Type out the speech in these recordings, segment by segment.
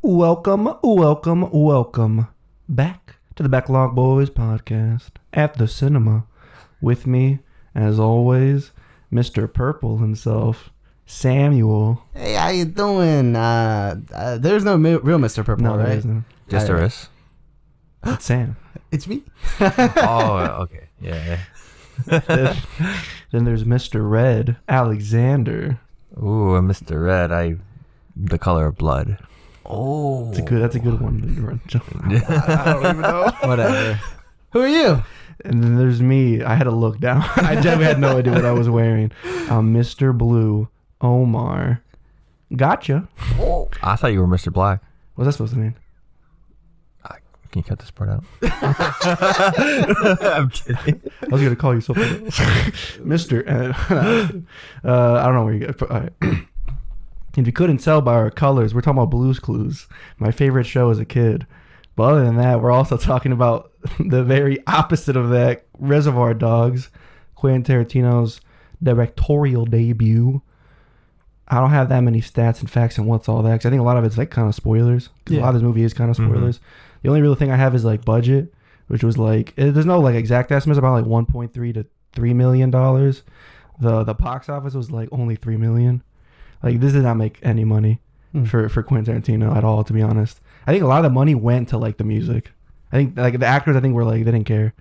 Welcome back to the Backlog Boys podcast at the cinema. With me, as always, Mr. Purple himself, Samuel. Hey, how you doing? There's no real Mr. Purple, No, there right? isn't. Yes, there is. It's Sam. It's me. Oh, okay. Yeah. Then there's Mr. Red, Alexander. Ooh, Mr. Red. The color of blood. Oh, That's a good one. I don't even know. Whatever. Who are you? And then there's me. I had to look down. I genuinely had no idea what I was wearing. Mr. Blue, Omar. Gotcha. Oh, I thought you were Mr. Black. What's that supposed to mean? Can you cut this part out? I'm kidding. I was going to call you something else. Mr. I don't know where you go. All right. If you couldn't tell by our colors, we're talking about Blue's Clues, my favorite show as a kid. But other than that, we're also talking about the very opposite of that, Reservoir Dogs, Quentin Tarantino's directorial debut. I don't have that many stats and facts and what's all that, because I think a lot of it's like kind of spoilers. Yeah. A lot of this movie is kind of spoilers. Mm-hmm. The only real thing I have is like budget, which was like, there's no like exact estimates, about like $1.3 to $3 million. The box office was like only $3 million. Like, this did not make any money for Quentin Tarantino at all, to be honest. I think a lot of the money went to like the music. I think like the actors, I think were like, they didn't care.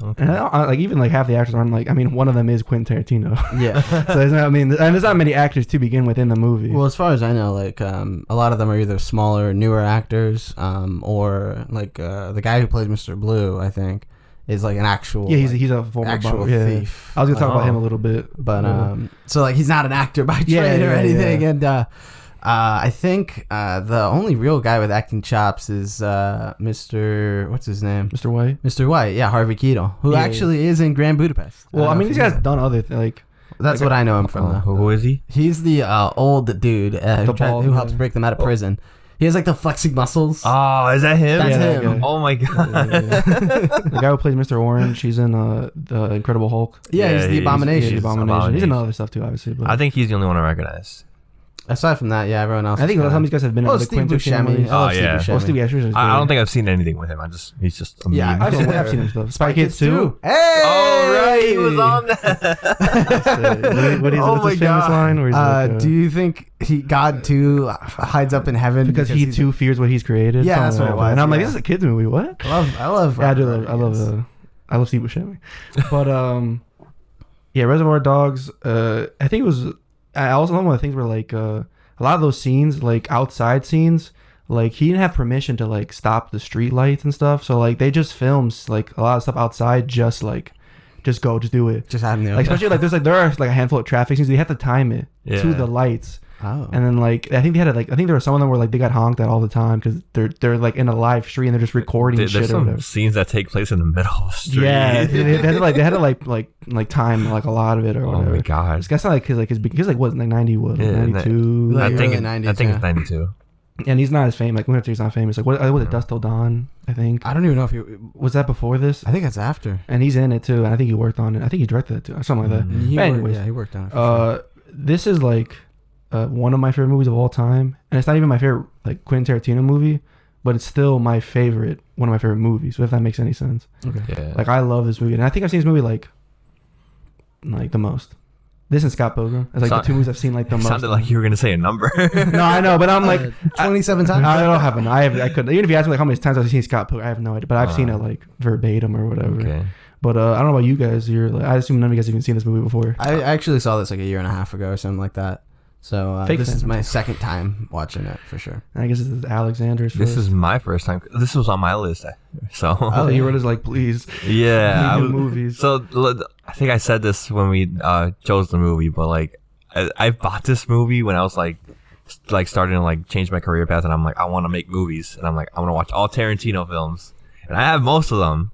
Okay. And like even like half the actors aren't like, I mean, one of them is Quentin Tarantino. Yeah. So there's not, I mean, and there's not many actors to begin with in the movie. Well, as far as I know, like a lot of them are either smaller, newer actors, or like the guy who plays Mr. Blue, I think, is like an actual he's a former actual thief. I was gonna talk about him a little bit, but so like he's not an actor by trade or anything, and I think the only real guy with acting chops is Mr. What's his name? Mr. White. Mr. White, yeah, Harvey Keitel, who actually is in Grand Budapest. Well, I mean, these guys done other like. That's what I know him from. Who is he? He's the old dude who helps break them out of prison. He has like the flexing muscles. Oh, is that him? That's him. Oh my god. The guy who plays Mr. Orange, he's in the Incredible Hulk. Yeah, he's the Abomination. He's the Abomination. He's in other stuff too, obviously. But I think he's the only one I recognize. Aside from that, yeah, everyone else. I think some of these guys have been in the Quentin Tarantino. Oh yeah. I don't think I've seen anything with him. He's just. I've seen him stuff. Spy Kids 2. Hey. Oh right, he was on that. What's his famous line? Do you think God 2 hides up in heaven because he too fears what he's created? Yeah, that's what it was. And I'm like, this is a kids movie. What? I love. Yeah, I love Steve Buscemi. But yeah, Reservoir Dogs. I think it was. I also one of the things where like a lot of those scenes, like outside scenes, like he didn't have permission to like stop the street lights and stuff. So like they just films like a lot of stuff outside, just do it. Just have like, especially like there are like a handful of traffic scenes. You have to time it to the lights. Oh. And then like I think there were some of them where like they got honked at all the time because they're like in a live street and they're just recording shit. There's some or whatever. Scenes that take place in the middle of the street. Yeah, they had to like time like a lot of it or whatever. Oh my god, this guy's not like because like what, like 92 I think it's 92. And he's not as famous. Like he's not famous. Like what was it? Dust Till Dawn, I think. I don't even know if he was that before this. I think that's after. And he's in it too. And I think he worked on it. I think he directed it too, or something like that. He worked on it. For sure. This is like one of my favorite movies of all time, and it's not even my favorite like Quentin Tarantino movie, but it's still one of my favorite movies. So if that makes any sense. Okay. Yeah. Like I love this movie, and I think I've seen this movie like the most. This and Scott Pilgrim. It's like the two movies I've seen like the most. Sounded like you were gonna say a number. No, I know, but I'm like 27 times. I don't have I couldn't. Even if you ask me like how many times I've seen Scott Pilgrim, I have no idea. But I've seen it like verbatim or whatever. Okay. But I don't know about you guys. I assume none of you guys have even seen this movie before. I actually saw this like a year and a half ago or something like that. So this is my second time watching it for sure. I guess this is Alexander's. This is my first time. This was on my list. So you were just like, please. Yeah. Movies. So I think I said this when we chose the movie, but like I bought this movie when I was like starting to like change my career path, and I'm like, I want to make movies, and I'm like, I want to watch all Tarantino films, and I have most of them,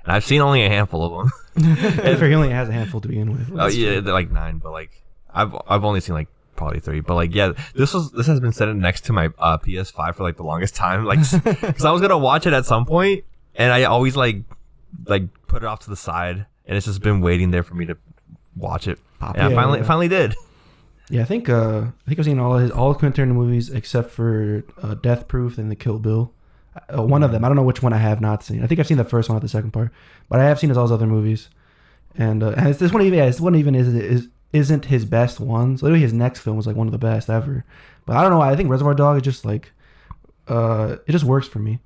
and I've seen only a handful of them. He only has a handful to begin with. Oh yeah, they're like 9, but like I've only seen like probably 3, but like yeah, this has been sitting next to my PS5 for like the longest time, like because I was gonna watch it at some point, and I always like put it off to the side, and it's just been waiting there for me to watch it. And I finally did. Yeah, I think I've seen all of Quentin Tarantino movies except for Death Proof and the Kill Bill. One of them. I don't know which one I have not seen. I think I've seen the first one, not the second part, but I have seen all his other movies. And this one even isn't his best ones. Literally, his next film was like one of the best ever. But I don't know why. I think Reservoir Dogs is just like, it just works for me.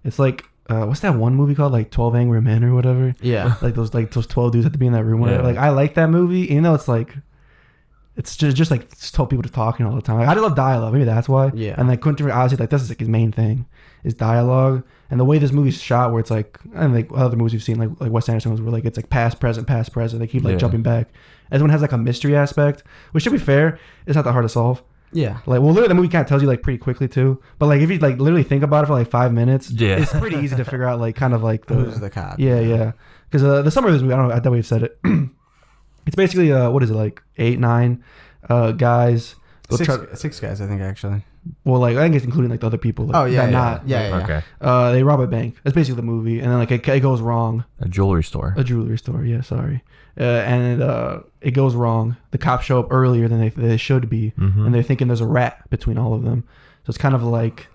It's like, what's that one movie called? Like 12 Angry Men or whatever. Yeah. like those 12 dudes have to be in that room. Whatever. Yeah. Like I like that movie, even though it's like, it's just like just told people to talking all the time. Like, I just love dialogue. Maybe that's why. Yeah. And like Quentin, obviously, like this is like his main thing, is dialogue. And the way this movie's shot, where it's like, and like other movies you've seen, like Wes Anderson ones, where like it's like past, present. They keep like jumping back. This one has like a mystery aspect, which, to be fair, it's not that hard to solve. Yeah. Like, well, literally, the movie kind of tells you like pretty quickly too. But like, if you like literally think about it for like 5 minutes, it's pretty easy to figure out like kind of like who's the cop. Yeah. Because the summary of this movie, I don't know, I thought we've said it. It's basically what is it, like 8, 9 guys. Six guys, I think, actually. Well, like I think it's including like the other people. Like, Yeah. Okay. They rob a bank. That's basically the movie, and then like it goes wrong. A jewelry store. Yeah, sorry. And it goes wrong. The cops show up earlier than they should be, and they're thinking there's a rat between all of them. So it's kind of like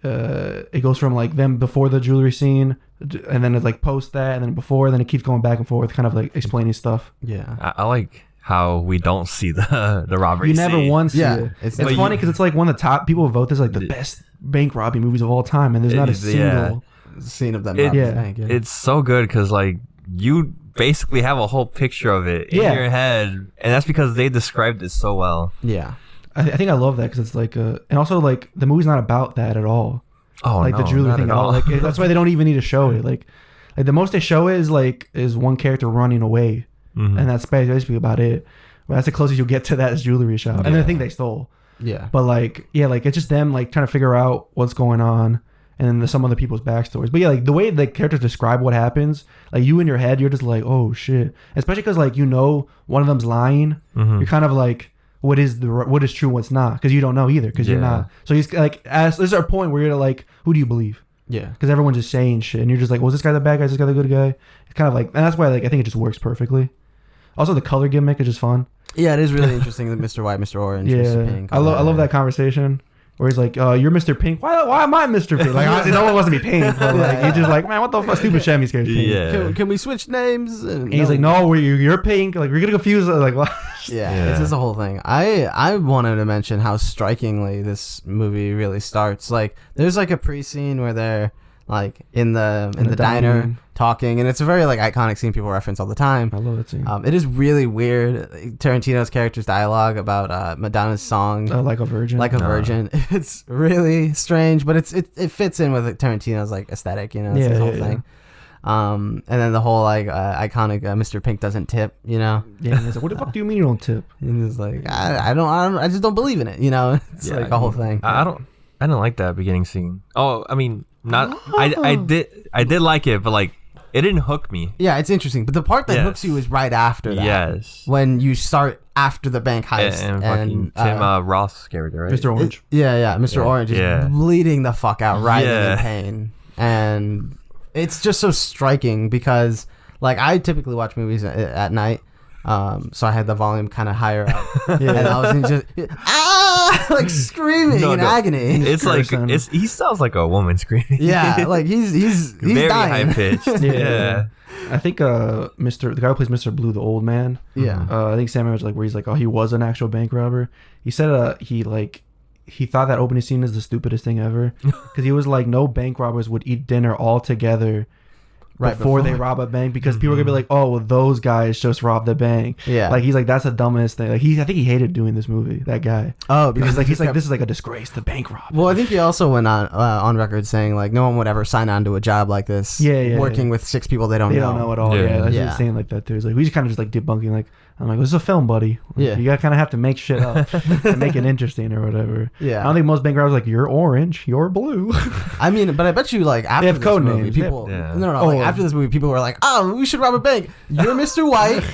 it goes from like them before the jewelry scene, and then it's like post that, and then before, and then it keeps going back and forth, kind of like explaining stuff. Yeah. I like how we don't see the robbery You never scene. once see it. It's Funny because it's like one of the top people vote this like the best bank robbing movies of all time, and there's not a single scene of them. Yeah. It's so good because like you basically have a whole picture of it in your head, and that's because they described it so well. Yeah. I think I love that because it's like and also like the movie's not about that at all. Oh, like the jewelry thing at all. Like that's why they don't even need to show it. Like the most they show is one character running away, and that's basically about it. Well, that's the closest you'll get to that is jewelry shop, and the thing they stole. Yeah. But like it's just them like trying to figure out what's going on, and then some other people's backstories. But yeah, like the way the characters describe what happens, like you in your head, you're just like, oh shit. Especially because like one of them's lying. You're kind of like, what is true, what's not? Because you don't know either. Because you're not. So he's like, there's a point where you're like, who do you believe? Yeah. Because everyone's just saying shit, and you're just like, well, is this guy the bad guy? Is this guy the good guy? It's kind of like, and that's why like I think it just works perfectly. Also, the color gimmick is just fun. Yeah, it is really interesting. The Mr. White, Mr. Orange, Mr. Pink. I love that conversation where he's like, "You're Mr. Pink. Why am I Mr. Pink?" Like, honestly, no one wants to be Pink, but like, he's just like, "Man, what the fuck, stupid Chevy scares Pink." Yeah. Can we switch names? And he's like, "No, you're Pink. Like, we're gonna confuse." Like, what? Yeah, it's just a whole thing. I wanted to mention how strikingly this movie really starts. Like, there's like a pre-scene where they're like in the diner talking, and it's a very like iconic scene people reference all the time. I love that scene. It is really weird. Tarantino's character's dialogue about Madonna's song Like a Virgin. It's really strange, but it fits in with Tarantino's like aesthetic, you know. It's his whole thing. And then the whole like iconic Mr. Pink doesn't tip, you know. Yeah, and he's like, what the fuck do you mean you don't tip? And he's like, I just don't believe in it, you know. It's like a whole thing. I didn't like that beginning scene. Oh, I mean, I did like it, but like it didn't hook me. Yeah, it's interesting, but the part that hooks you is right after that. Yes, when you start after the bank heist and fucking Tim Roth's character, right? Mr. Orange. Mr. Orange is bleeding the fuck out, writhing in pain, and it's just so striking because like I typically watch movies at night. So I had the volume kind of higher up, and I was just like screaming in agony. It's like he sounds like a woman screaming. Yeah, like he's very dying. high pitched. Yeah. I think the guy who plays Mr. Blue, the old man. Yeah. I think Sam was like where he's like, oh, he was an actual bank robber. He said he thought that opening scene is the stupidest thing ever because he was like, no bank robbers would eat dinner all together before they rob a bank because people are gonna be like, oh, well, those guys just robbed the bank. Yeah, like he's like, that's the dumbest thing. Like I think he hated doing this movie. That guy. Oh, because like he's like, this is like a disgrace. The bank rob. Well, I think he also went on record saying like no one would ever sign on to a job like this. Working with 6 people they don't know at all. Yeah, that's saying like that too. It's like we just kind of just like debunking like. I'm like, this is a film, buddy. Like, you gotta kind of have to make shit up to make it interesting or whatever. Yeah, I don't think most bank robbers like you're orange, you're blue. I mean, but I bet you like after this code movie, names. People after this movie, people were like, oh, we should rob a bank. You're Mr. White,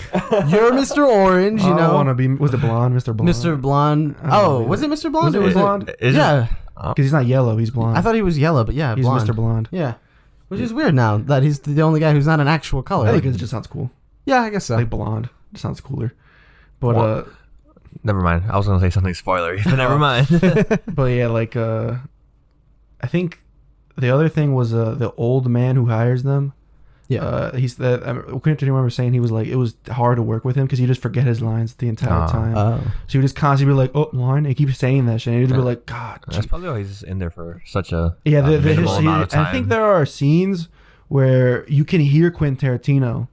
you're Mr. Orange. You know, I want to be. Was it blonde, Mr. Blonde? Mr. Blonde. Oh, was it Mr. Blonde? Was it blonde? Yeah, because he's not yellow, he's blonde. I thought he was yellow, but yeah, he's blonde. Mr. Blonde. Yeah, which is weird now that he's the only guy who's not an actual color. I think it just sounds cool. Yeah, I guess so. Like blonde, it sounds cooler. But Never mind. I was gonna say something spoilery, but never mind. But yeah, like I think the other thing was the old man who hires them. Yeah. He's that. Quentin remember saying he was like it was hard to work with him because he just forget his lines the entire time. Oh. So he would just constantly be like, "Oh, line," and he keeps saying that shit. And he'd be like, "God." That's probably why he's in there for such a Yeah, minimal amount of time. I think there are scenes where you can hear Quentin Tarantino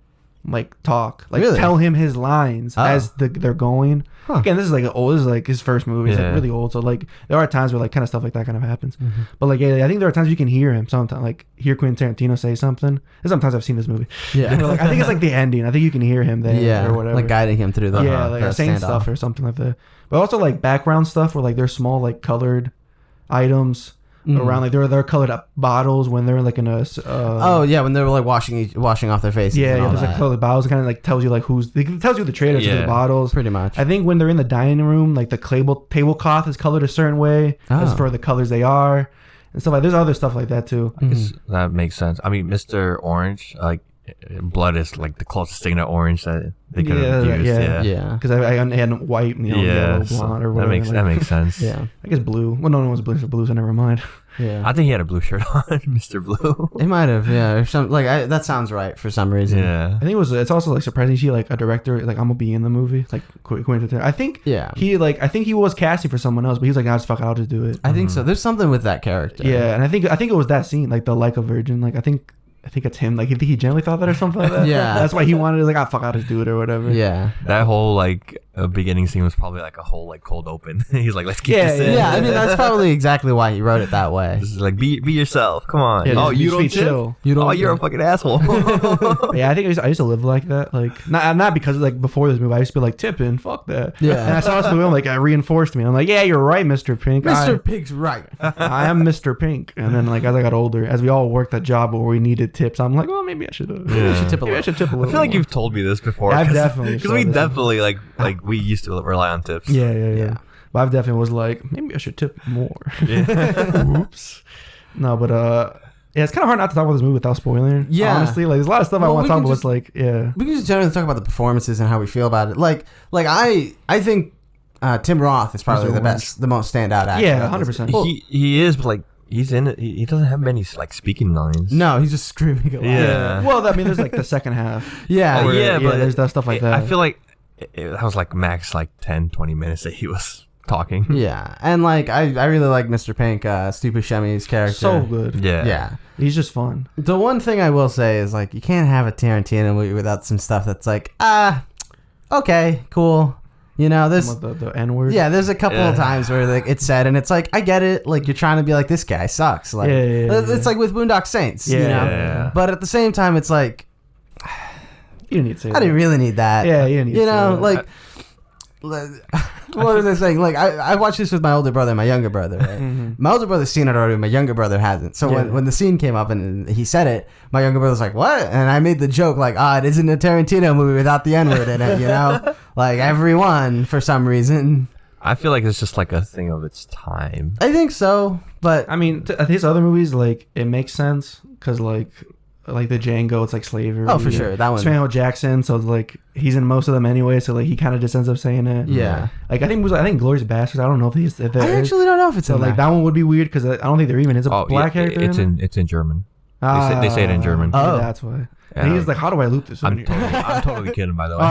like talk, like Really? tell him his lines as they're going. Huh. Again, this is like this is like his first movie. It's Yeah. like really old, so like there are times where like kind of stuff like that kind of happens. Mm-hmm. But like yeah, I think there are times you can hear him sometimes, like hear Quentin Tarantino say something. And sometimes I've seen this movie. Yeah. You know, like, I think it's like the ending. I think you can hear him there Yeah. or whatever. Like guiding him through the like saying standoff. stuff or something like that. But also like background stuff where like there's small like colored items around, like they're colored up bottles when they're like in a Oh yeah, when they were like washing off their faces. yeah, and all there's like that. colored bottles. It kind of like tells you like it tells you the traders of the bottles. Pretty much. I think when they're in the dining room, like the tablecloth is colored a certain way as for the colors they are and stuff like. There's other stuff like that too. I guess that makes sense. I mean, Mr. Orange, like blood is like the closest thing to orange that they could have used. Yeah. Because I had white, yellow, blonde, or whatever. That makes sense. Yeah. I guess blue. Well, no one was blue, so never mind. Yeah. I think he had a blue shirt on, Mr. Blue. He might have, yeah. Or some that sounds right for some reason. Yeah. I think it's also like surprising she like a director like I'm gonna be in the movie like Quentin Tarantino. I think I think he was casting for someone else, but he was like, nah, just fuck it, I'll just do it. I think so. There's something with that character. Yeah, and I think it was that scene like the like a virgin. Like I think it's him. Like, I think he generally thought that or something like that. Yeah. That's why he wanted to, like, fuck, I'll just do it or whatever. Yeah. That whole, like, beginning scene was probably, like, a whole, like, cold open. He's like, let's get this in. Yeah, I mean, that's probably exactly why he wrote it that way. Just like, be yourself. Come on. Yeah, you don't chill. You don't you're a fucking asshole. Yeah, I think I used to live like that. Like, not because, like, before this movie, I used to be like, tipping, fuck that. Yeah. And I saw this movie, I'm like, it reinforced me. I'm like, yeah, you're right, Mr. Pink. Mr. Pink's right. I am Mr. Pink. And then, like, as I got older, as we all worked a job where we needed tips, I'm like, well, maybe I should Maybe I should tip a little. I should tip a little. I feel like more. you've told me this before. I've definitely Because said we this. definitely, like we used to rely on tips. Yeah. But I definitely was like, maybe I should tip more. Yeah. Oops. No, but yeah, it's kind of hard not to talk about this movie without spoiling. Yeah. Honestly, like there's a lot of stuff I want to talk about. It's like, yeah. We can just generally talk about the performances and how we feel about it. Like I think Tim Roth is probably the best, the most standout actor. Yeah, 100%. He is, but like he's in it. He doesn't have many like speaking lines. No, he's just screaming a lot. Yeah. Well, I mean, there's like the second half. Yeah. But there's that stuff like that. I feel like that was like max like 10, 20 minutes that he was talking. Yeah, and like I really like Mr. Pink, Stu Buscemi's character. So good. Yeah. He's just fun. The one thing I will say is like you can't have a Tarantino movie without some stuff that's like okay, cool. You know, there's The N-word. yeah, there's a couple of times where like it's said, and it's like I get it. Like you're trying to be like this guy sucks. Like it's like with Boondock Saints. You know, Yeah. but at the same time, it's like You didn't need to say I that. didn't really need that. Yeah, you didn't need You to say know, that. like. What was I saying? Like I watched this with my older brother and my younger brother. Right? My older brother's seen it already. My younger brother hasn't. So when the scene came up and he said it, my younger brother's like, "What?" And I made the joke like, it isn't a Tarantino movie without the N-word in it." You know, like everyone for some reason. I feel like it's just like a thing of its time. I think so, but I mean, his other movies, like, it makes sense because, like the Django, it's like slavery. Oh, for sure, that one. Samuel Jackson, so it's like he's in most of them anyway, so like he kind of just ends up saying it. Yeah. Like I think Glorious Bastards. I don't know if I actually don't know if it's so in like there. that one would be weird because I don't think there even is a black character. It's in German. They say it in German. Oh. That's why. And he's like, how do I loop this? I'm totally kidding, by the way.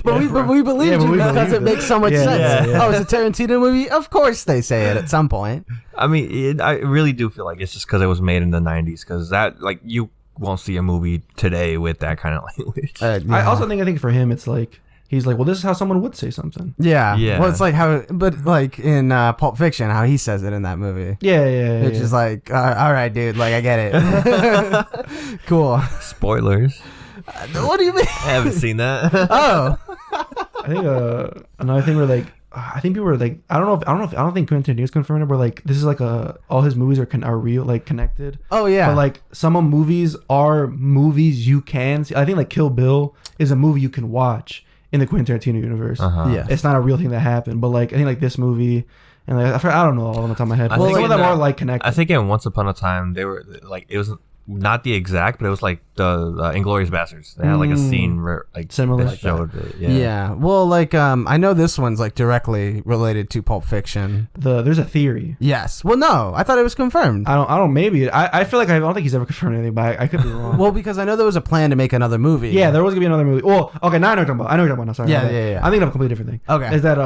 But we believe you because it makes so much sense. Yeah. Oh, it's a Tarantino movie? Of course they say it at some point. I mean, I really do feel like it's just because it was made in the 90s. Because that, like, you won't see a movie today with that kind of language. I also think for him, it's like, he's like, well, this is how someone would say something. Yeah. Yeah. Well, it's like but like in Pulp Fiction, how he says it in that movie. Yeah. Which is like, all right, dude, like I get it. Cool. Spoilers. What do you mean? I haven't seen that. Oh. I think another thing where like I think people are like I don't think Quentin Tarantino's confirmed it, but like this is like all his movies are real, like connected. Oh yeah. But like some movies are movies you can see. I think like Kill Bill is a movie you can watch in the Quentin Tarantino universe. Yeah. It's not a real thing that happened, but like I think like this movie and like I don't know all on the top of my head. Well, some of them are like connected. I think in Once Upon a Time they were like it was not the exact, but it was like the Inglourious Bastards. They had like a scene where like Similar. that showed it. Yeah. Well, like I know this one's like directly related to Pulp Fiction. There's a theory. Yes. Well, no, I thought it was confirmed. I don't. Maybe. I feel like I don't think he's ever confirmed anything, but I could be wrong. Well, because I know there was a plan to make another movie. Yeah, there was gonna be another movie. Well, okay, now I know what you're talking about. I know what you're talking about now. Sorry. Yeah. I'm thinking of a completely different thing. Okay. Is that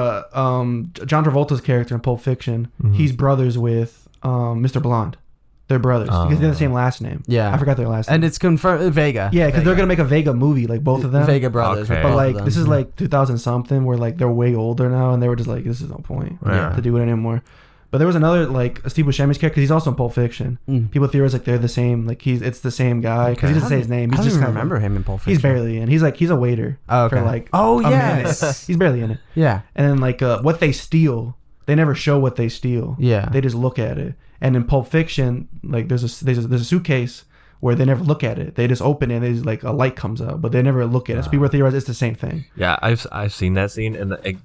John Travolta's character in Pulp Fiction? He's brothers with Mr. Blonde. They're brothers because they have the same last name. Yeah. I forgot their last name. And it's confirmed. Vega. Yeah, because they're gonna make a Vega movie, like both of them. Vega brothers. Okay. But both like of them. this is like 2000 something, where like they're way older now, and they were just like, this is no point Yeah. to do it anymore. But there was another like Steve Buscemi's character, because he's also in Pulp Fiction. People theorize like they're the same, like it's the same guy because he doesn't say his name. He's I just don't kind remember of, him in Pulp Fiction. He's barely in. He's a waiter. Oh, okay. For like Oh, a yes. minute. He's barely in it. Yeah. And then like what they steal, they never show what they steal. Yeah. They just look at it. And in Pulp Fiction, like there's a suitcase where they never look at it. They just open it and there's like a light comes out, but they never look at it. So people theorize it's the same thing. Yeah, I've seen that scene, and it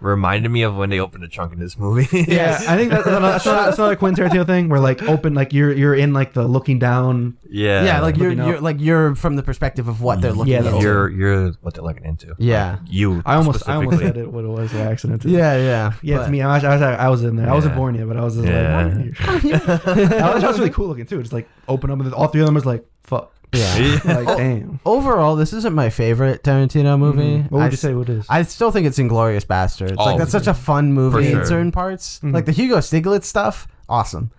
reminded me of when they opened the trunk in this movie. Yeah, I think that's another Quentin Tarantino thing where like open, like you're in like the looking down. Yeah. Yeah, like Looking up. you're from the perspective of what they're looking Yeah, at. You're what they're looking into. Yeah. Like, you. I almost specifically. said it what it was by accident. Yeah. Yeah, But- to me, I was in there. I wasn't Yeah. born yet, but I was just Yeah. like, that was really cool looking too. Just like open up, and all three of them was like, fuck. Yeah. Like, damn. Overall, this isn't my favorite Tarantino movie. What would you say? What is? I still think it's Inglourious Bastards. Oh, Like that's such a fun movie for in sure. certain parts. Like the Hugo Stiglitz stuff, awesome.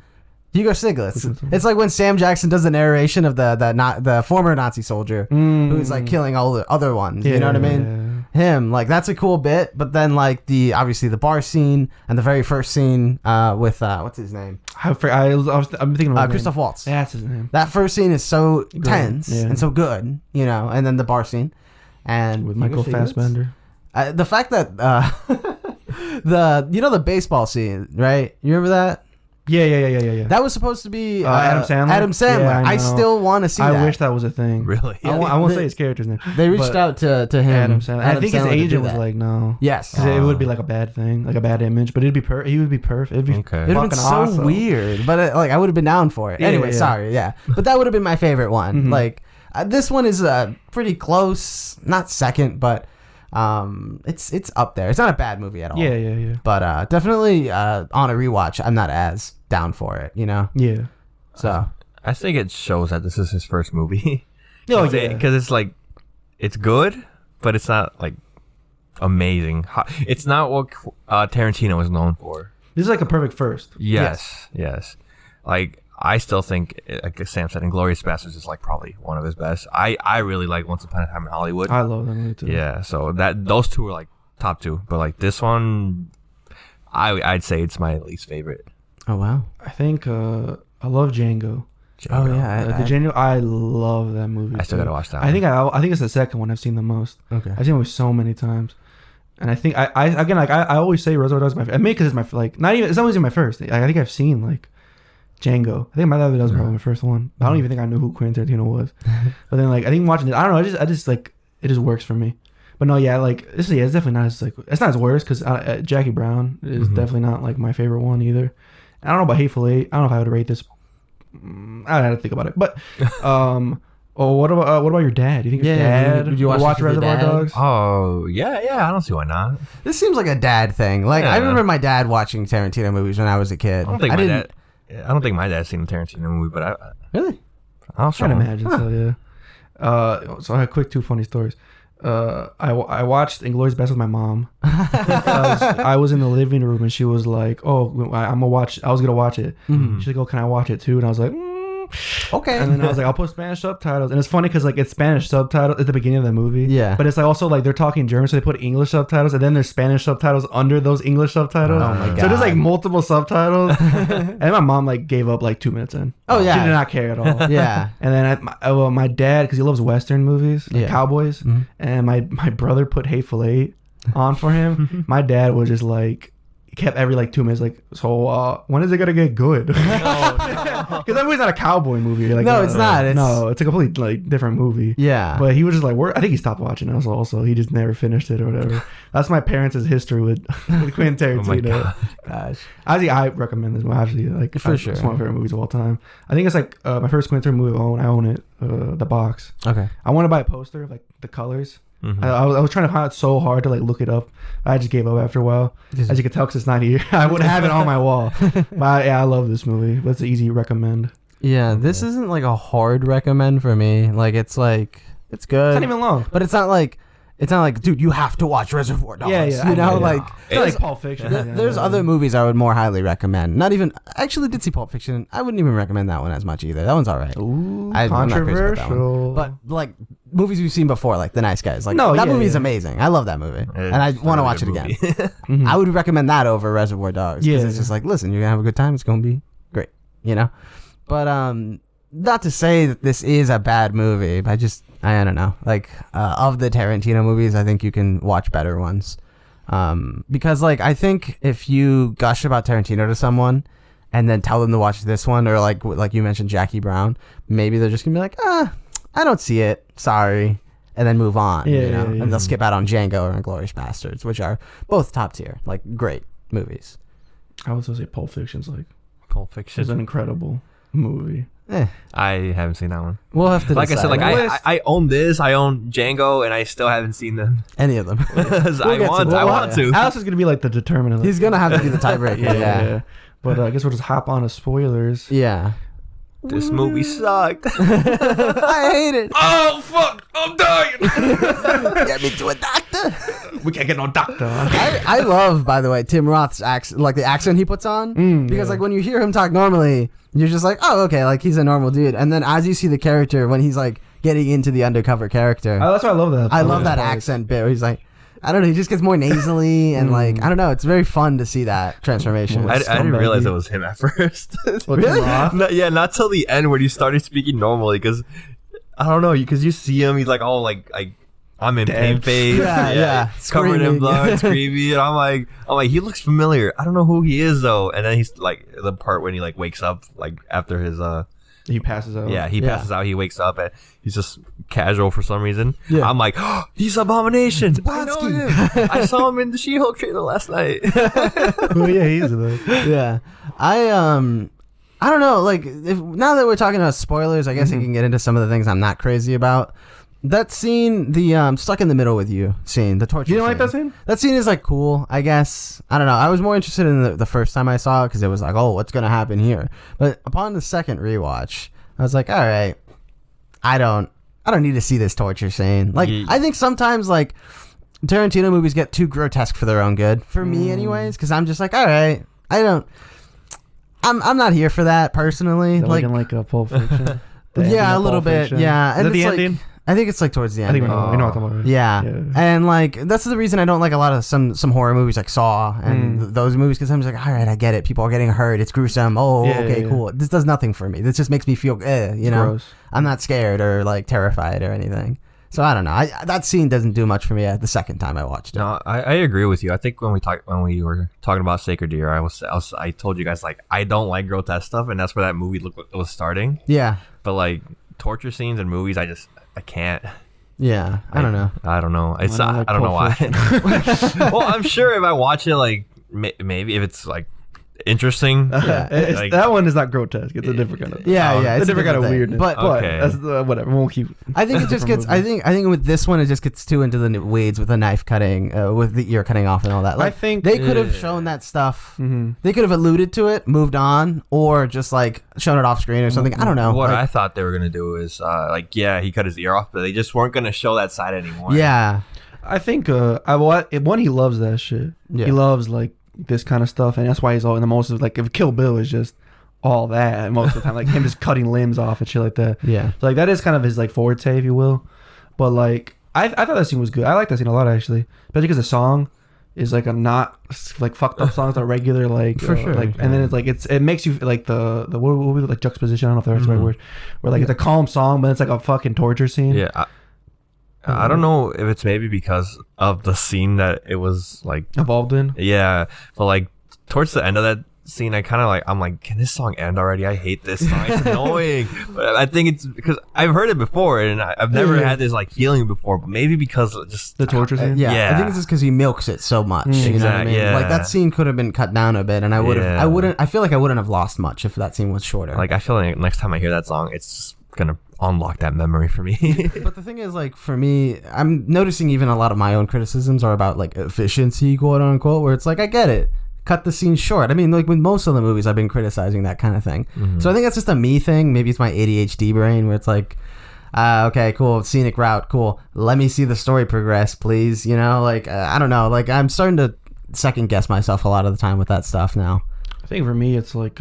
Hugo Stiglitz. It's like when Sam Jackson does the narration of the former Nazi soldier who's like killing all the other ones. You know what I mean? Him, like that's a cool bit. But then like obviously the bar scene and the very first scene with what's his name? I'm thinking of Christoph Waltz. That's his name. That first scene is so tense yeah. and so good, you know. And then the bar scene and With Hugo Michael Stiglitz. Fassbender. The fact that the baseball scene, right? You remember that? Yeah. That was supposed to be Adam Sandler? Adam Sandler. Yeah, I I know. still want to see that. I wish that was a thing. Really? I won't say his character's name. They reached but out to him. Adam Sandler. I think his Sandler to do agent was that. like, no. Yes. 'Cause it would be like a bad thing, like a bad image, but he would be perfect. It'd be Okay. It'd have been fucking so awesome. weird, but I would have been down for it. Yeah, Anyway, yeah. sorry, yeah. But that would have been my favorite one. Like this one is pretty close, not second, but it's up there. It's not a bad movie at all. Yeah. But definitely on a rewatch, I'm not as down for it. You know. Yeah. So I think it shows that this is his first movie. Oh, yeah. Because it's like, it's good, but it's not like amazing. It's not what Tarantino is known for. This is like a perfect first. Yes. Like, I still think, like Sam said, Inglourious Bastards is like probably one of his best. I really like Once Upon a Time in Hollywood. I love that movie too. Yeah, so those two are like top two, but like this one, I'd say it's my least favorite. Oh wow. I think I love Django. Oh yeah. The Django, I love that movie. I still too. gotta watch that I think I think it's the second one I've seen the most. Okay. I've seen it so many times, and I think I always say Reservoir Dogs is my favorite. I mean, because it's my like not even it's not even my first. I think I've seen like Django. I think my other was probably my first one. I don't even think I knew who Quentin Tarantino was. But then like I think watching it, I don't know. I just like it just works for me. But no, yeah, like it's definitely not as like it's not as worse because Jackie Brown is definitely not like my favorite one either. I don't know about Hateful Eight. I don't know if I would rate this. I had to think about it. But what about your dad? Do you think your dad? Did you watch this with your Reservoir dad? Dogs? Oh yeah, I don't see why not. This seems like a dad thing. Like I Yeah. remember my dad watching Tarantino movies when I was a kid. I don't think my dad's seen the Tarantino movie, but Really? I'll I can imagine. So yeah. So I had two funny stories. I watched Inglourious Basterds with my mom because I was in the living room and she was like, "Oh, I was gonna watch it." She's like, "Oh, can I watch it too?" And I was like, Okay. And then I was like, I'll put Spanish subtitles. And it's funny because like it's Spanish subtitles at the beginning of the movie. Yeah. But it's like also like they're talking German, so they put English subtitles, and then there's Spanish subtitles under those English subtitles. Oh my God. So there's like multiple subtitles. And my mom like gave up like 2 minutes in. Oh, yeah. She did not care at all. Yeah. And then my dad, because he loves Western movies, like Yeah. cowboys, and my brother put Hateful Eight on for him. My dad was just like, kept every like 2 minutes like, so when is it gonna get good? Because that movie's not a cowboy movie. Like, no, it's not. It's a completely like different movie. Yeah. But he was just like, I think he stopped watching it also. He just never finished it or whatever. That's my parents' history with Quentin Tarantino. Oh my God. Gosh. I recommend this one. Actually, like For sure. It's one of my favorite movies of all time. I think it's like my first Quentin movie I own it. The box. Okay. I want to buy a poster of like the colors. Mm-hmm. I was trying to find it so hard to like look it up. I just gave up after a while. As you can tell, because it's not here. I would have it on my wall. But I love this movie. But it's an easy recommend. Yeah, this isn't like a hard recommend for me. Like it's good. It's not even long. But it's not like, dude, you have to watch Reservoir Dogs. Yeah. You know, Yeah. like It's like Pulp Fiction. there's other movies I would more highly recommend. Not even, I actually did see Pulp Fiction. I wouldn't even recommend that one as much either. That one's all right. Ooh, I'm not crazy about that one. controversial. But like movies we've seen before, like The Nice Guys. Like No, that yeah, movie is yeah. amazing. I love that movie, and I It's want to a watch it good again. movie. Mhm. I would recommend that over Reservoir Dogs. Yeah, Yeah. it's just like, listen, you're gonna have a good time. It's gonna be great, you know. But not to say that this is a bad movie. But I don't know. Like of the Tarantino movies, I think you can watch better ones. Because like I think if you gush about Tarantino to someone and then tell them to watch this one, or like you mentioned Jackie Brown, maybe they're just gonna be like, I don't see it, sorry, and then move on. Yeah, you know, yeah. and they'll skip out on Django or Inglourious Bastards, which are both top tier, like great movies. I would also say Pulp Fiction's like Pulp it's Fiction. an incredible movie. I haven't seen that one. We'll have to Like I decide. said, like List. I own this. I own Django, and I still haven't seen them. any of them. I want to. Alex is gonna be like the determinant. He's gonna have to be the tiebreaker. yeah. But I guess we'll just hop on to spoilers. Yeah. This movie sucked. I hate it. Oh fuck! I'm dying. Get me to a doctor. We can't get no doctor. I love, by the way, Tim Roth's accent, like the accent he puts on, because like when you hear him talk normally, you're just like, oh, okay, like he's a normal dude, and then as you see the character when he's like getting into the undercover character, That's why I love that. I love that accent bit where he's like, I don't know, he just gets more nasally and like I don't know, it's very fun to see that transformation. I didn't realize it was him at first. Really? Not till the end when he started speaking normally. Because I don't know, because you see him, he's like all like I'm in pain phase. Yeah. He's covered in Screaming. blood, screaming, and I'm like, he looks familiar. I don't know who he is though. And then he's like the part when he like wakes up like after his He passes out. he passes out. He wakes up and he's just casual for some reason. Yeah. I'm like, oh, he's Abomination. I know Blonsky. him. I saw him in the She-Hulk trailer last night. Oh yeah, he is. Yeah. I don't know, like now that we're talking about spoilers, I guess I can get into some of the things I'm not crazy about. That scene, the stuck in the middle with you scene, the torture. You didn't like that scene? That scene is like cool, I guess. I don't know. I was more interested in the first time I saw it because it was like, oh, what's gonna happen here? But upon the second rewatch, I was like, all right, I don't need to see this torture scene. Like, I think sometimes like Tarantino movies get too grotesque for their own good, for me, anyways. Because I'm just like, all right, I'm not here for that personally. Like a Pulp Fiction. Yeah, a little bit. Yeah, Is and it the it's ending? like, I think it's like towards the end. I think we know what I'm talking about. Right? Yeah. Yeah. And like that's the reason I don't like a lot of some horror movies like Saw and those movies, because I'm just like, all right, I get it. People are getting hurt. It's gruesome. Oh, Yeah, okay, yeah. cool. This does nothing for me. This just makes me feel, you know. Gross. I'm not scared or like terrified or anything. So I don't know. That scene doesn't do much for me the second time I watched it. No, I agree with you. I think when we were talking about Sacred Deer, I told you guys like I don't like grotesque stuff, and that's where that movie was starting. Yeah. But like torture scenes and movies, I can't. Yeah. I don't know. I don't know. It's I I don't know why. like Well, I'm sure if I watch it, like maybe if it's like interesting. Like- that one is not grotesque. It's a different kind of. Yeah, it's it's a different kind of thing. weirdness. But Okay. that's whatever. We'll keep. I think it just gets. I think with this one, it just gets too into the weeds with the knife cutting, with the ear cutting off and all that. Like, I think they could have shown that stuff. Mhm. They could have alluded to it, moved on, or just like shown it off screen or something. I don't know. What Like, I thought they were gonna do is he cut his ear off, but they just weren't gonna show that side anymore. yeah, I think one he loves that shit. Yeah. He loves like this kind of stuff, and that's why he's all in the most of like if Kill Bill is just all that most of the time, like him just cutting limbs off and shit like that. yeah, So, like that is kind of his like forte, if you will. But like I thought that scene was good. I like that scene a lot actually, especially because the song is like a not like fucked up song. It's a regular like For sure. like, and then it's like it makes you like the what would be like juxtaposition. I don't know if that's the right word. Where like it's a calm song, but it's like a fucking torture scene. Yeah. I don't know if it's maybe because of the scene that it was like Involved in. yeah, but like towards the end of that scene, I'm like, can this song end already? I hate this song. It's annoying. But I think it's because I've heard it before, and I've never had this like feeling before. But maybe because just the torture scene. I think it's just because he milks it so much. You know what I mean? Yeah. Like that scene could have been cut down a bit, and I feel like I wouldn't have lost much if that scene was shorter. Like I feel like next time I hear that song, it's just gonna unlock that memory for me. But the thing is, like, for me, I'm noticing even a lot of my own criticisms are about like efficiency, quote unquote, where it's like, I get it. Cut the scene short. I mean, like with most of the movies, I've been criticizing that kind of thing. So I think that's just a me thing. Maybe it's my ADHD brain where it's like, okay, cool, scenic route, cool. Let me see the story progress, please. You know, like I don't know. Like I'm starting to second guess myself a lot of the time with that stuff now. I think for me, it's like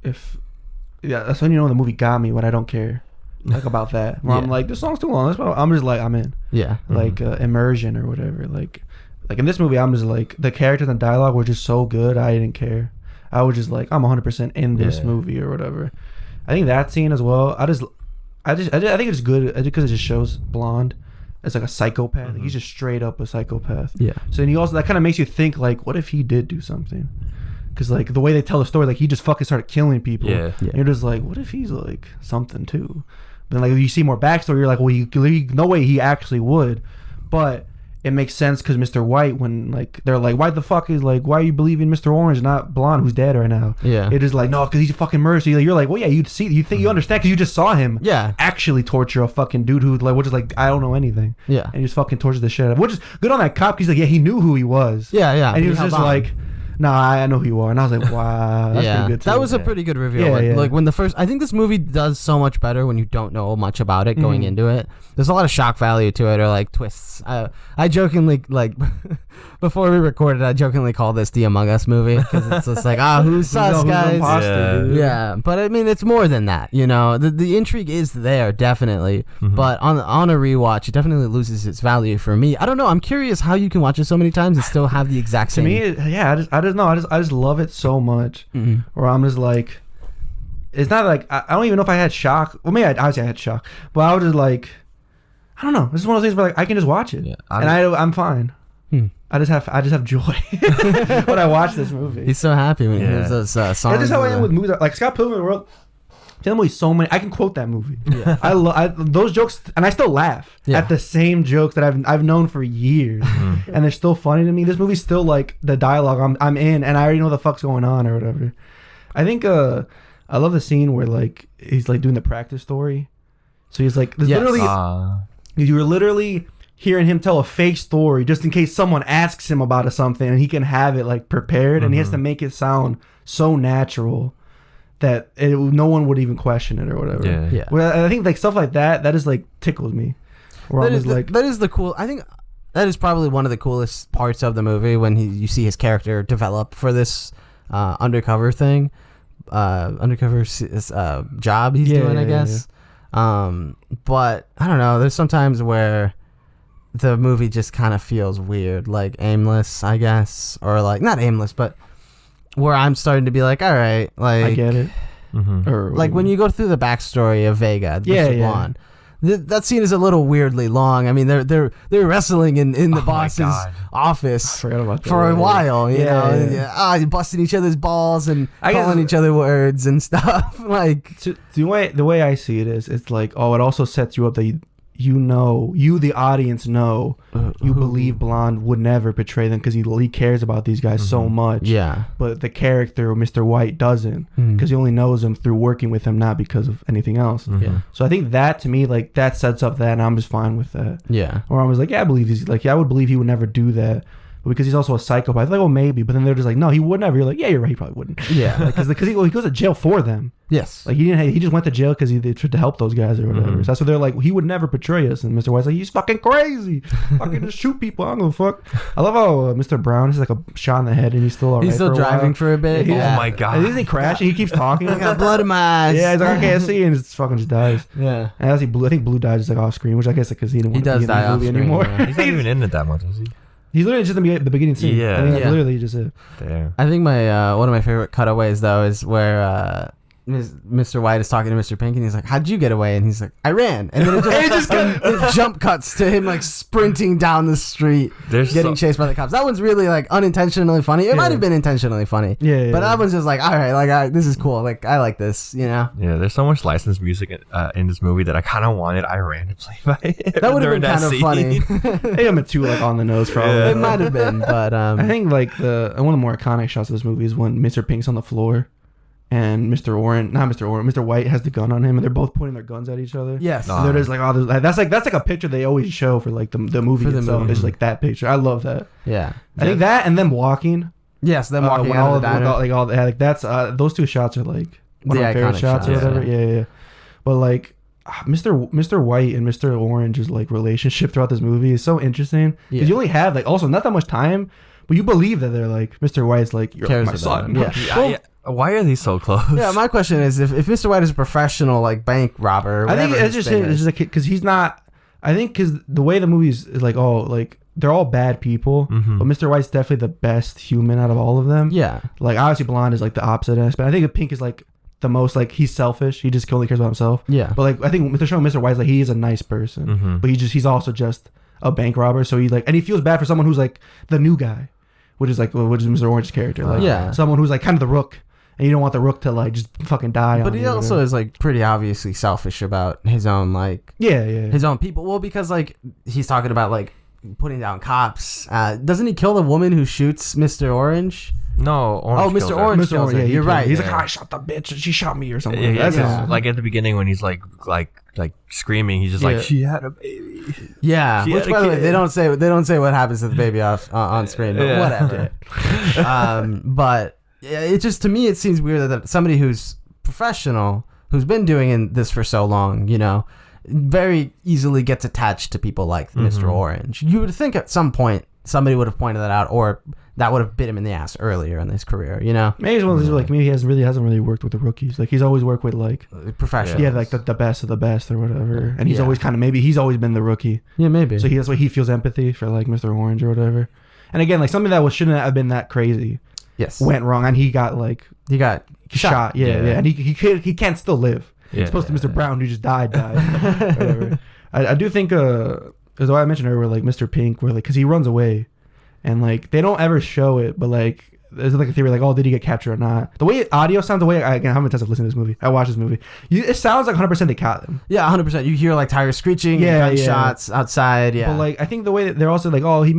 that's when you know the movie got me when I don't care like about that. Where I'm like, this song's too long. I'm just like, I'm in. Yeah. Like immersion or whatever. Like in this movie, I'm just like, the characters and dialogue were just so good, I didn't care. I was just like, I'm 100% in this movie or whatever. I think that scene as well, I think it's good because it just shows Blonde as like a psychopath. Like, he's just straight up a psychopath. Yeah. So then he also, that kind of makes you think like, what if he did do something? Because like the way they tell the story, like he just fucking started killing people. Yeah. And you're just like, what if he's like something too? But then like you see more backstory, you're like, well, no way he actually would. But it makes sense because Mr. White, when like they're like, why the fuck is like, why are you believing Mr. Orange, not Blonde, who's dead right now? Yeah, it is like, no, because he's a fucking murderer. So you're like, well, yeah, you understand because you just saw him, actually torture a fucking dude who like, which is like, I don't know anything. Yeah, and he just fucking tortures the shit out of him, which is good on that cop. He's like, yeah, he knew who he was. Yeah, and he was just like, nah, I know who you are. And I was like, wow, that's pretty good too. That was a pretty good reveal. Like when I think this movie does so much better when you don't know much about it going into it. There's a lot of shock value to it or like twists. I jokingly, like, before we recorded, I jokingly called this the Among Us movie because it's just like, who's sus, guys? Yeah, but I mean, it's more than that, you know? The intrigue is there, definitely. But on a rewatch, it definitely loses its value for me. I don't know. I'm curious how you can watch it so many times and still have the exact same. To me, I just love it so much. Where I'm just like, it's not like I don't even know if I had shock. Well, maybe obviously I had shock, but I was just like, I don't know. This is one of those things where like I can just watch it, and I'm fine. I just have joy when I watch this movie. He's so happy when he hears those songs. That's just how I am with movies. Like Scott Pilgrim in the World. Tell me so many. I can quote that movie. Yeah. I love those jokes, and I still laugh at the same jokes that I've known for years, and they're still funny to me. This movie's still like the dialogue I'm in, and I already know what the fuck's going on or whatever. I think I love the scene where like he's like doing the practice story. So he's like, literally, you were literally hearing him tell a fake story just in case someone asks him about something, and he can have it like prepared, and he has to make it sound so natural that no one would even question it or whatever. Yeah. Well, I think like stuff like that is like tickles me. That is the cool. I think that is probably one of the coolest parts of the movie when you see his character develop for this undercover thing, job he's doing, I guess. But I don't know. There's sometimes where the movie just kind of feels weird, like aimless, I guess, or like not aimless, but where I'm starting to be like, all right, like I get it. Or like when you go through the backstory of Vega, Blonde, that scene is a little weirdly long. I mean, they're wrestling in the boss's office for a while, you know, busting each other's balls and calling each other words and stuff. Like the way I see it is, it's like, it also sets you up that you the audience know you believe Blonde would never betray them because he cares about these guys so much. Yeah. But the character Mr. White doesn't, because he only knows them through working with him, not because of anything else. Yeah. So I think that to me, like, that sets up that, and I'm just fine with that. Yeah. Or I was like, I believe he's like, I would believe he would never do that. But because he's also a psychopath, like, maybe. But then they're just like, no, he would never. You're like, yeah, you're right, he probably wouldn't. Yeah. Because he goes to jail for them. Yes. Like, he just went to jail because he tried to help those guys or whatever. So that's what they're like, he would never betray us. And Mr. White's like, he's fucking crazy. Fucking just shoot people. I don't give a fuck. I love how Mr. Brown is like a shot in the head and he's still alright. He's still driving for a bit. Oh my god. Isn't he crashing? He keeps talking. I got blood in my eyes. Yeah, he's like, I can't see, and just fucking just dies. Yeah. And I think Blue dies just like off screen, which I guess because he didn't want to be in the movie anymore. Yeah. He's not even in it that much, is he? He's literally just in the beginning scene. Yeah. I think literally just it. There. I think my one of my favorite cutaways though is where Mr. White is talking to Mr. Pink, and he's like, "How'd you get away?" And he's like, "I ran." And then it jump cuts to him like sprinting down the street, getting chased by the cops. That one's really like unintentionally funny. It might have been intentionally funny. Yeah. But that one's just like, all right, like this is cool. Like I like this, you know. Yeah, there's so much licensed music in this movie that I kind of wanted Iran to play by it. That would have been kind of funny. They have too like on the nose probably. It might have been, but I think like one of the more iconic shots of this movie is when Mr. Pink's on the floor. And Mr. White has the gun on him, and they're both pointing their guns at each other. Yes, and they're just like, oh, that's like a picture they always show for like the movie itself. It's like that picture. I love that. Yeah, I think that and them walking. Yes, them walking out of the diner. Like that's those two shots are like one of my favorite shots or whatever. Yeah. But like Mr. White and Mr. Orange's like relationship throughout this movie is so interesting because you only have like also not that much time, but you believe that they're like Mr. White's like you're like my son. Yeah. Why are these so close? Yeah, my question is if Mr. White is a professional like bank robber, I think it's just a kid because he's not. I think because the way the movies is like they're all bad people, but Mr. White's definitely the best human out of all of them. Yeah, like obviously Blonde is like the opposite aspect. I think Pink is like the most like he's selfish. He just only cares about himself. Yeah, but like I think they're showing Mr. White's like he is a nice person, but he's also just a bank robber. So he like and he feels bad for someone who's like the new guy, which is Mr. Orange's character. Like someone who's like kind of the rook. And you don't want the rook to like just fucking die. But he also is like pretty obviously selfish about his own like his own people. Well, because like he's talking about like putting down cops. Doesn't he kill the woman who shoots Mr. Orange? No, Orange Mr. Orange kills her. You're right. He's like, I shot the bitch. She shot me or something. Yeah. Like at the beginning when he's like screaming, he's just like, she had a baby. Yeah. Which by the way, they don't say what happens to the baby off on screen. But whatever. But. It just to me it seems weird that somebody who's professional, who's been doing this for so long, you know, very easily gets attached to people like Mr. Orange. You would think at some point somebody would have pointed that out, or that would have bit him in the ass earlier in his career, you know. Maybe it's one of those like maybe he hasn't really worked with the rookies. Like he's always worked with like professionals. Yeah, like the best of the best or whatever. And he's always kind of he's always been the rookie. Yeah, maybe. So that's why he feels empathy for like Mr. Orange or whatever. And again, like something that shouldn't have been that crazy. Yes. Went wrong, and he got shot. Yeah, and he can't still live. It's supposed to Mr. Brown who just died. Whatever. I do think as I mentioned earlier, like Mr. Pink, where like because he runs away, and like they don't ever show it, but like there's like a theory like, oh, did he get captured or not? The way audio sounds, the way I haven't tested listening to this movie. I watched this movie. It sounds like 100% they caught him. Yeah, 100%. You hear like tires screeching, gunshots outside. Yeah, but like I think the way that they're also like, oh, he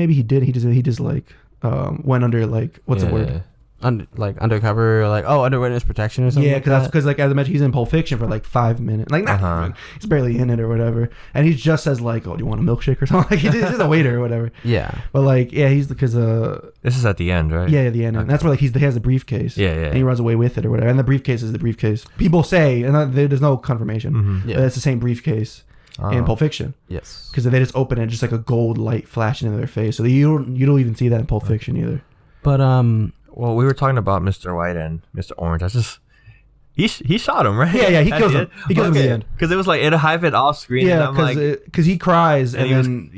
just like went under like what's the word? Undercover, like under witness protection or something. Yeah, because like as I mentioned, he's in Pulp Fiction for like 5 minutes, like he's barely in it or whatever, and he just says like, "Oh, do you want a milkshake or something?" Like he's just a waiter or whatever. Yeah, but like he's because this is at the end, right? Yeah, the end, and that's where like he has the briefcase. Yeah, and he runs away with it or whatever, and the briefcase is the briefcase. People say, and there's no confirmation, but it's the same briefcase. In Pulp Fiction, yes, because they just open it, just like a gold light flashing into their face, so you don't even see that in Pulp Fiction either. But well, we were talking about Mr. White and Mr. Orange. He shot him, right? Yeah, he kills him. He kills him at the end. Because it was like it hyped off screen. Yeah, because he cries and then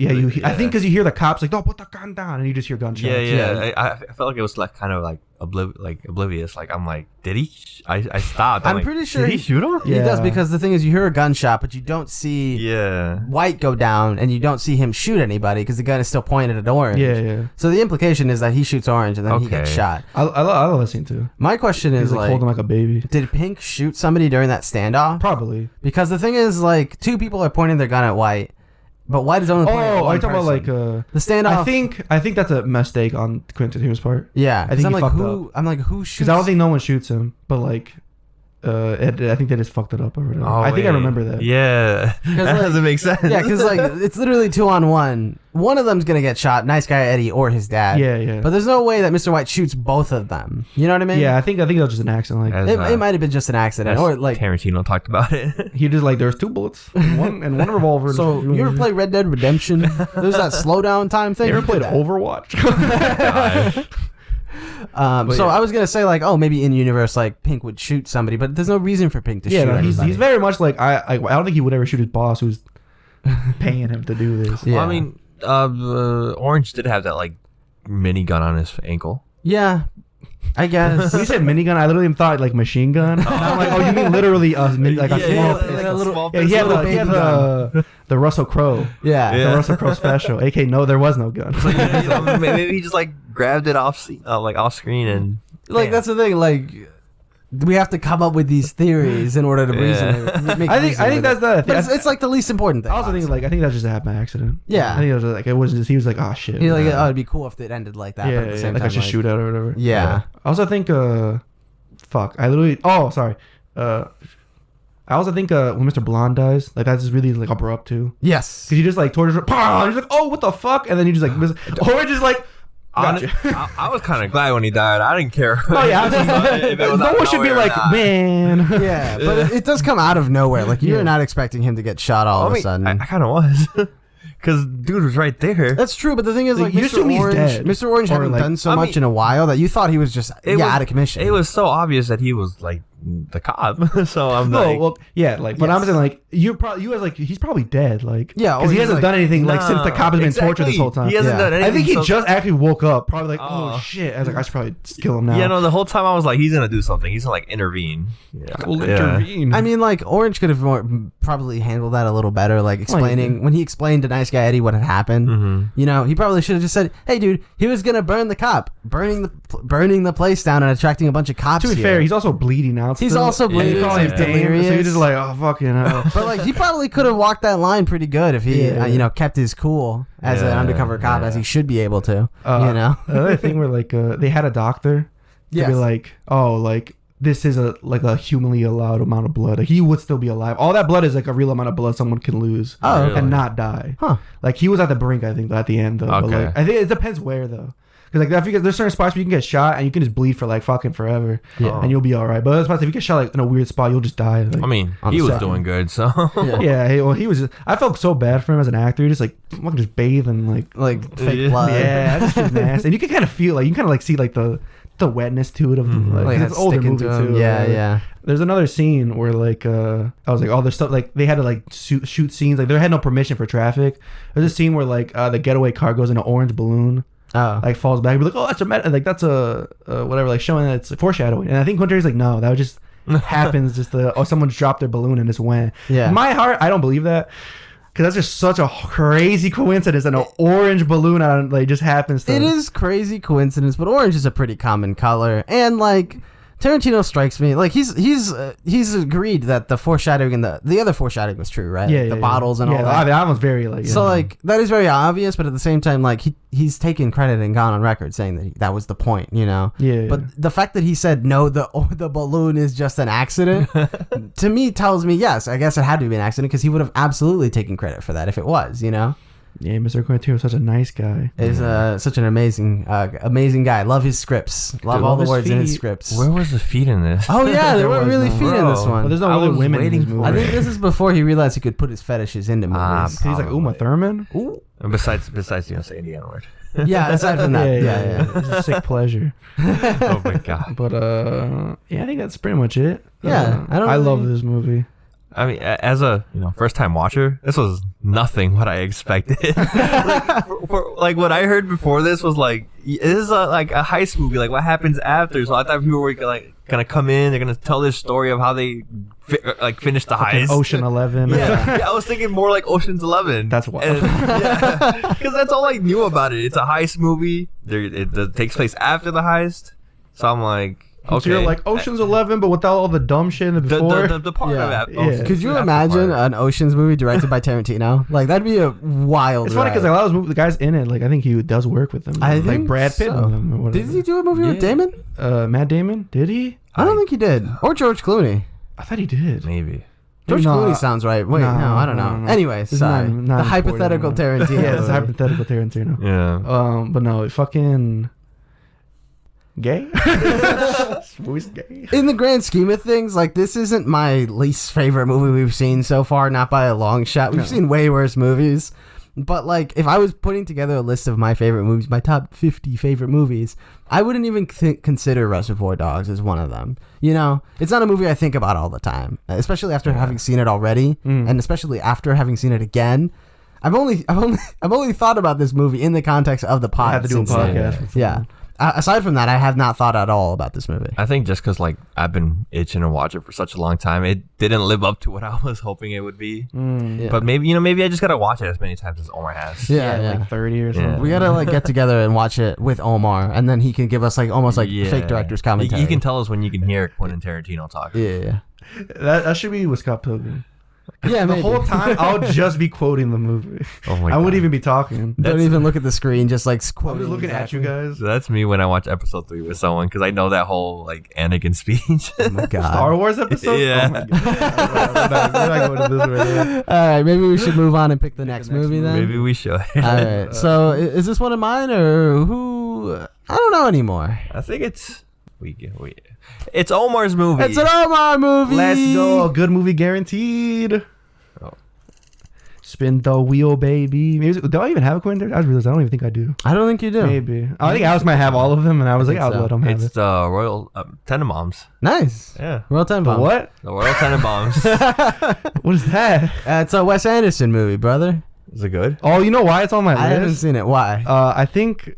I think because you hear the cops like, "Don't put the gun down," and you just hear gunshots. Yeah. I felt like it was like kind of like oblivious. Like I'm like, did he? I stopped. I'm pretty sure did he shoot him? He does, because the thing is, you hear a gunshot, but you don't see White go down, and you don't see him shoot anybody because the gun is still pointed at Orange. Yeah. So the implication is that he shoots Orange and then he gets shot. I love that scene too. My question is like holding like a baby. Did Pink shoot somebody during that standoff? Probably. Because the thing is, like, two people are pointing their gun at White. But White is only pointing at one person. Are you talking about like the standoff? I think that's a mistake on Quentin Tarantino's part. Yeah, I think he fucked up. I'm like, who shoots? Because I don't think no one shoots him, but like, I think they just fucked it up or whatever. I think I remember that. Yeah, that doesn't make sense. Yeah, because like it's literally 2-on-1. One of them's gonna get shot, nice guy Eddie or his dad. Yeah. But there's no way that Mr. White shoots both of them. You know what I mean? Yeah, I think that was just an accident. Like it might have been just an accident, or like Tarantino talked about it. He just like there's 2 bullets and one revolver. So you ever play Red Dead Redemption? There's that slowdown time thing. You ever played Overwatch? So I was gonna say like, oh, maybe in universe like Pink would shoot somebody, but there's no reason for Pink to shoot anybody. He's very much like I don't think he would ever shoot his boss who's paying him to do this. Yeah. Well, I mean, Orange did have that like mini gun on his ankle. Yeah, I guess. When you said minigun, I literally thought like machine gun. And I'm like, oh, you mean literally a small pistol? He had the Russell Crowe. Yeah. The Russell Crowe special. AK, no, there was no gun. Maybe he just like grabbed it off screen and that's the thing. Like, we have to come up with these theories in order to reason it. I think that's the thing. It's like the least important thing. I also think I think that just happened by accident. Yeah. I think it was like, it wasn't just, he was like, oh shit. He's like, oh, it'd be cool if it ended like that. Yeah, but at the same like time, I should shoot out or whatever. Yeah. I also think, sorry. I also think when Mr. Blonde dies, like that's just really like abrupt too. Yes. Because you just like torture, and he's like, oh, what the fuck, and then you just like, or just like. Gotcha. I was kind of glad when he died. I didn't care. Oh yeah, no one should be like, man. Yeah, but it does come out of nowhere. Like you're not expecting him to get shot all of a sudden. I kind of was, because dude was right there. That's true, but the thing is, like, you assume he's dead. Mr. Orange hadn't done so much in a while that you thought he was just out of commission. It was so obvious that he was like the cop. So I'm like, well, yeah, like, but I'm saying like you was like he's probably dead, like, yeah, because he hasn't done anything like since the cop has been tortured this whole time. He hasn't done anything. I think he just actually woke up, probably like, oh shit. I was like, I should probably just kill him now. Yeah, no, the whole time I was like, he's gonna do something. He's gonna like intervene. Intervene. I mean, like, Orange could have probably handled that a little better, like explaining when he explained to Nice Guy Eddie what had happened. Mm-hmm. You know, he probably should have just said, "Hey, dude, he was gonna burn the cop, burning the place down and attracting a bunch of cops." To be fair, he's also bleeding out. He's also bleeding. You call him delirious. So you're just like, oh fucking hell. But like, he probably could have walked that line pretty good if he, kept his cool as an undercover cop, as he should be able to. The other thing where like they had a doctor to be like, oh, like this is a humanly allowed amount of blood. Like, he would still be alive. All that blood is like a real amount of blood someone can lose and not die. Huh? Like he was at the brink, I think, at the end. Though. Okay. But, like, I think it depends where though. Because like there's certain spots where you can get shot and you can just bleed for like fucking forever, and you'll be all right. But other spots, if you get shot like in a weird spot, you'll just die. Like, I mean, he was doing good, so he was. I felt so bad for him as an actor. He just like fucking just bathe and like fake blood. Yeah, that's just nasty. And you can kind of feel like you can kind of like see like the wetness to it of like it's an older movie too. Yeah. There's another scene where like I was like, oh, there's stuff like they had to like shoot scenes, like they had no permission for traffic. There's a scene where like the getaway car goes in an orange balloon. Like falls back, be like, oh, that's a whatever, like showing that it's foreshadowing. And I think Quentin Tarantino's like, no, that would just happens. Just someone dropped their balloon and just went. Yeah. In my heart, I don't believe that, because that's just such a crazy coincidence. And an orange balloon just happens to. It is crazy coincidence, but orange is a pretty common color, and like Tarantino strikes me like he's agreed that the foreshadowing and the other foreshadowing was true, right? The bottles and all that. That was very like. So like that is very obvious, but at the same time, like he's taken credit and gone on record saying that was the point, you know. Yeah. But the fact that he said no, the balloon is just an accident, to me tells me yes, I guess it had to be an accident, because he would have absolutely taken credit for that if it was, you know. Yeah, Mr. Quentin is such a nice guy. He's such an amazing guy. Love his scripts. Love all the words in his scripts. Where was the feet in this? Oh yeah, there weren't really feet in this one. Well, there's no really women in this movie. I think this is before he realized he could put his fetishes into movies. He's like Uma Thurman. Ooh. Besides, you know, saying the N word. Yeah, aside from that, yeah. It's a sick pleasure. Oh my god. But I think that's pretty much it. Yeah, I love this movie. I mean, as a first time watcher, this was nothing what I expected. like what I heard before this was like, this is like a heist movie. Like what happens after? So I thought people were gonna come in, they're gonna tell this story of how they finish the heist. Ocean 11. Yeah, I was thinking more like Ocean's 11. That's why. Because that's all I knew about it. It's a heist movie. It takes place after the heist. So I'm like. Okay. So you're like Ocean's 11, but without all the dumb shit in the before. The part of that. Yeah. Could you imagine an Ocean's movie directed by Tarantino? Like that'd be a wild. It's funny because like, a lot of those movies, the guys in it, like I think he does work with them. I like think Brad Pitt. So. Them or did he do a movie with Damon? Matt Damon? Did he? I don't think he did. Or George Clooney. I thought he did. Maybe. George Clooney sounds right. Wait, no, I don't know. Anyways, sorry. Not the hypothetical Tarantino. Yeah, it's a hypothetical Tarantino. Yeah. But no, fucking. Gay? Movie's gay. In the grand scheme of things, like this isn't my least favorite movie we've seen so far, not by a long shot. We've seen way worse movies. But like if I was putting together a list of my favorite movies, my top 50 favorite movies, I wouldn't even consider Reservoir Dogs as one of them. You know, it's not a movie I think about all the time, especially after having seen it already, and especially after having seen it again. I've only thought about this movie in the context of the podcast. I have to do a podcast. Yeah. aside from that, I have not thought at all about this movie. I think just because like I've been itching to watch it for such a long time, it didn't live up to what I was hoping it would be. Yeah. But maybe I just gotta watch it as many times as Omar has. Yeah. Like 30 or something. We gotta like get together and watch it with Omar, and then he can give us like almost like fake director's commentary. You can tell us when you can hear Quentin Tarantino talk. Yeah. That should be with Scott Pilgrim. Yeah, the whole time I'll just be quoting the movie. Oh my I God. wouldn't even be talking. Don't even look at the screen, just like I'm just looking at you guys. So that's me when I watch episode 3 with someone because I know that whole like Anakin speech. Oh my God. Star Wars episode? Yeah. Oh my God. We're not going to this right now. All right, maybe we should move on and pick the next movie then. Maybe we should. All right. So is this one of mine or who? I don't know anymore. I think it's it's Omar's movie. It's an Omar movie. Let's go. Good movie guaranteed. Oh. Spin the wheel, baby. Maybe, do I even have a Quentin? I realized I don't even think I do. I don't think you do. Maybe. I think Alice might have all of them, and I was like, I'll let him have It's it. the Royal Tenenbaums. Nice. Yeah. Royal Tenenbaums. What? The Royal Tenenbaums. What is that? It's a Wes Anderson movie, brother. Is it good? Oh, you know why it's on my I haven't list? seen it. Why? I think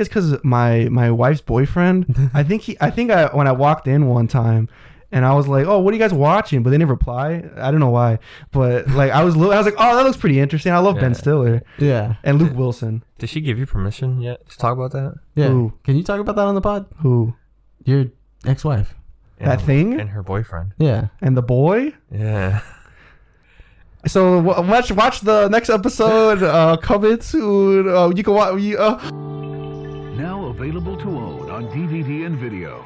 it's because my wife's boyfriend. I think when I walked in one time, and I was like, "Oh, what are you guys watching?" But they didn't reply. I don't know why, but like I was like, "Oh, that looks pretty interesting." I love Ben Stiller Yeah. and Luke Wilson. Did she give you permission yet to talk about that? Yeah. Who? Can you talk about that on the pod? Who? Your ex-wife. That thing? And her boyfriend. Yeah. And the boy? Yeah. So watch the next episode. Coming soon. You can watch. Now available to own on DVD and video.